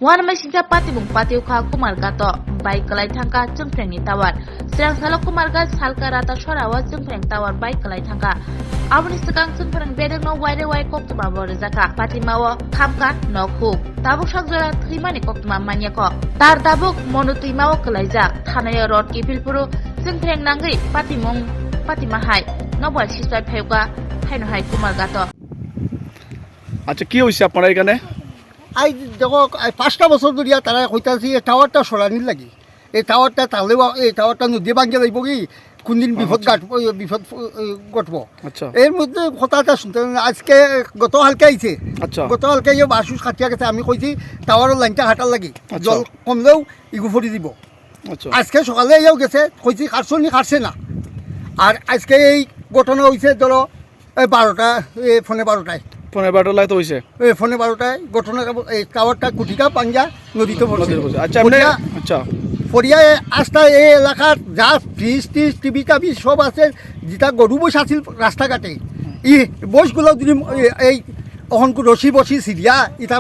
Warmai singka pati bung pati ukha kumarga to bai kalai thangka jengpreng ni tawar serang salok kumarga salka rata sorawa jengpreng tawar bai kalai thangka aboni sekang jengpreng bedeng no waire wai koktuma borjaka pati mawo khamka no khuk tabuk sakjora thrimani koktuma manya ko tar tabuk monutui mawo kalaijak thanaya rod kipilpuru jengpreng nangai pati mung pati mahai no bal sisai pheuka haino hai kumarga to আচ্ছা কি হইছে আপনারা এখানে I দেখো 5টা বছর ধরিয়া তারা কইতাছি এই টাওয়ারটা সরানির লাগি এই টাওয়ারটা তাহলেও এই টাওয়ারটা নদী ভাঙ্গে যাইব কি কোনদিন বিপদ ঘটবো আচ্ছা এর মধ্যে কথাটা শুনতে আজকে গতকালকে আইছে আচ্ছা গতকালকে বাসুস খাটিয়া গেছে আমি কইছি টাওয়ারের লাইনটা হাঁটার লাগি আচ্ছা। জল কমলেও ইগু ফরি দিব আচ্ছা আজকে সকালে এও গেছে কইছি কাটছনি কাটছে না আর আজকে এই ঘটনা হইছে ধরো এই 12টা ফোনে 12টায় 15-12 লাই তো হইছে ফোনে 12টায় ঘটনা এই টাওয়ারটা কুটিকা পাঞ্জা নদীতে পড়ছে আচ্ছা আপনি আচ্ছা ফরিয়ায় আস্থা এই এলাকার যা ফ্রিজ টিজ টিভি টাভি সব আছে যেটা গরু বস আছিল রাস্তাঘাটে ই বসগুলো যদি এই অহনকু রশি বসি সিরিয়া এটা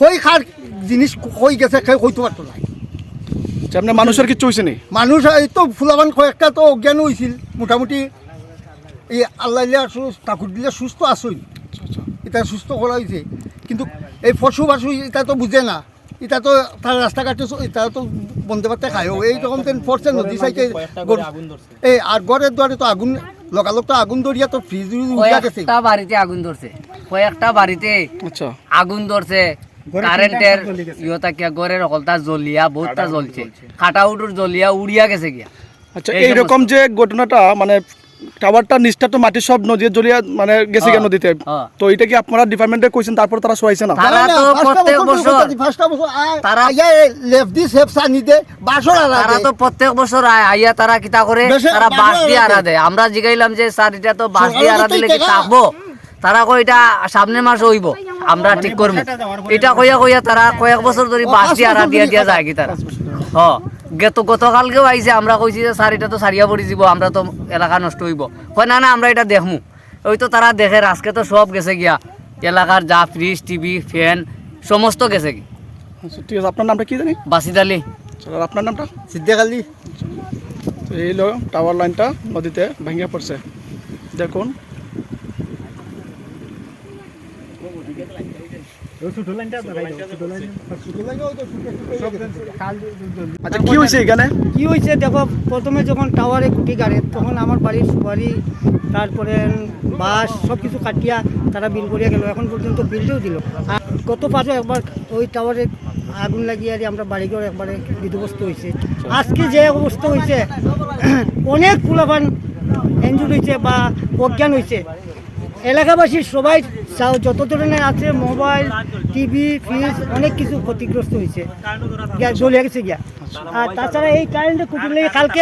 কই খার জিনিস কই গেছে কইতে পারতো না আচ্ছা আপনি মানুষের কিছু হইছে নি মানুষ এই তো ফুলাবান কয়েকটা তো অজ্ঞান হয়েছিল মোটামুটি এই আল্লাহ ঠাকুর দিলে সুস্থ আসই এটা সুস্থ করা হয়েছে কিন্তু এই পশু বাসু এটা তো বুঝে না এটা তো তার রাস্তাঘাটে এটা তো বন্ধে পাতে খায়ও এইরকম তেন পড়ছে নদী সাইকে এই আর ঘরের দ্বারে তো আগুন লগালগ তো আগুন ধরিয়া তো ফ্রিজ উঠা গেছে কয়েকটা বাড়িতে আগুন ধরছে কয়েকটা বাড়িতে আচ্ছা আগুন ধরছে কারেন্টের ইয়তাকিয়া ঘরের হলতা জ্বলিয়া বহুতটা জ্বলছে কাটাউটুর জ্বলিয়া উড়িয়া গেছে গিয়া আচ্ছা এইরকম যে ঘটনাটা মানে টাওয়ারটা নিচটা তো মাটি সব নদী জলিয়া মানে গেছে গিয়া নদীতে তো এটা কি আপনারা ডিপার্টমেন্টে কইছেন তারপর তারা সহাইছে না তারা তো প্রত্যেক বছর ফার্স্টটা বছর তারা লেফট দি সেফ সানি দে বাসর তারা তো প্রত্যেক বছর আইয়া তারা কিতা করে তারা বাঁশ দিয়ে আড়া দেয় আমরা জিগাইলাম যে স্যার এটা তো বাঁশ দিয়ে আড়া দিলে কি থাকবো তারা কই এটা সামনের মাসে হইব আমরা ঠিক করবো এটা কইয়া কইয়া তারা কয়েক বছর ধরে বাঁশ দিয়ে আড়া দিয়া দিয়া যায় কি তারা গতকালকেও আইছে আমরা কইছি যে স্যার এটা তো সারিয়া পড়ি যাব আমরা তো এলাকা নষ্ট হইব কয় না না আমরা এটা দেখমু ওই তো তারা দেখে আজকে তো সব গেছে গিয়া এলাকার যা ফ্রিজ টিভি ফ্যান সমস্ত গেছে কি আচ্ছা ঠিক আছে আপনার নামটা কি জানি বাসিদ আলী চলো আপনার নামটা সিদ্দিক আলী তো এই লো টাওয়ার লাইনটা নদীতে ভেঙে পড়ছে দেখুন আচ্ছা কি হয়েছে এখানে কি হয়েছে দেখো প্রথমে যখন টাওয়ারে খুঁটি গাড়ে তখন আমার বাড়ির সুপারি তারপরে বাস সব কিছু কাটিয়া তারা বিল করিয়া গেল এখন পর্যন্ত বিলটাও দিল আর গত পাশে একবার ওই টাওয়ারে আগুন লাগিয়ে আমরা বাড়িঘর একবারে বিধ্বস্ত হয়েছে আজকে যে অবস্থা হয়েছে অনেক ফুলাবান এনজুর হয়েছে বা অজ্ঞান হয়েছে এলাকাবাসীর সবাই যত ধরনের আছে মোবাইল টিভি ফ্রিজ অনেক কিছু ক্ষতিগ্রস্ত হয়েছে জ্বলে গেছে গিয়া আর তাছাড়া এই কারেন্টে কুটুর লেগে কালকে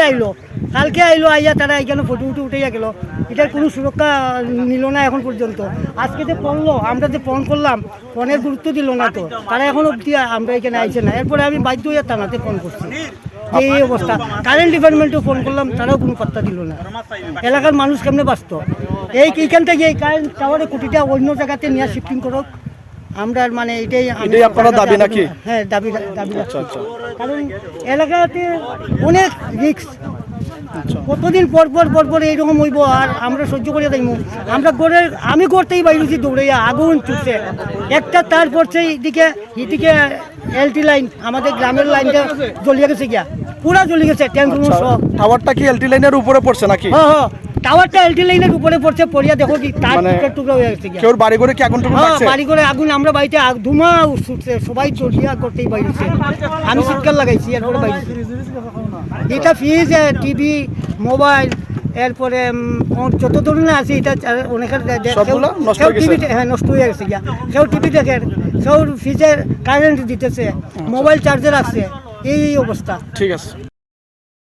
আইলো আইয়া তারা এখানে ফটো উঠাইয়া গেল এটার কোনো সুরক্ষা নিল না এখন পর্যন্ত আজকে যে পড়লো আমরা যে ফোন করলাম ফোনের গুরুত্ব দিল না তো তারা এখন অব্দি আমরা এখানে আইছে না এরপরে আমি বাধ্য হইয়া থানাতে ফোন করছি এই অবস্থা কারেন্ট ডিপার্টমেন্টেও ফোন করলাম তারাও কোনো পাত্তা দিল না এলাকার মানুষ কেমনে বাঁচত এইখান থেকে এই কারেন্ট টাওয়ারে কুটিটা অন্য জায়গাতে নিয়ে শিফটিং করুক আমরা মানে এটাই আপনারা দাবি নাকি হ্যাঁ দাবি আচ্ছা আচ্ছা কারণ এলাকাতে অনেক রিস্ক কতদিন পর এইরকম হইব আর আমরা সহ্য করিয়া যাইব আমরা আমি করতেই বাইরেছি দৌড়াইয়া আগুন ছুটছে একটা তার পড়ছে এদিকে এলটি লাইন আমাদের গ্রামের লাইনটা জ্বলিয়ে গেছে গিয়া পুরা জ্বলে গেছে ট্রান্সফরমার সব টাওয়ারটা কি এলটি লাইনের উপরে পড়ছে নাকি হ্যাঁ টাওয়ারটা এলটি লাইনের উপরে পড়ছে পড়িয়া দেখো কি তার টুকরা হয়ে গেছে গিয়া কেউ বাড়ি করে কি আগুন লাগছে বাড়ি করে আগুন আমরা বাড়িতে ধুমা ছুটছে সবাই জ্বলিয়া করতেই বাইরেছে আমি শীতকাল লাগাইছি এরপরে বাইরে এটা ফ্রিজ টিভি মোবাইল এরপরে যত ধরনের আছে এটা অনেকের টিভি হ্যাঁ নষ্ট হয়ে গেছে গিয়া কেউ টিভি দেখে কেউ ফ্রিজের কারেন্ট দিতেছে মোবাইল চার্জার আছে এই অবস্থা ঠিক আছে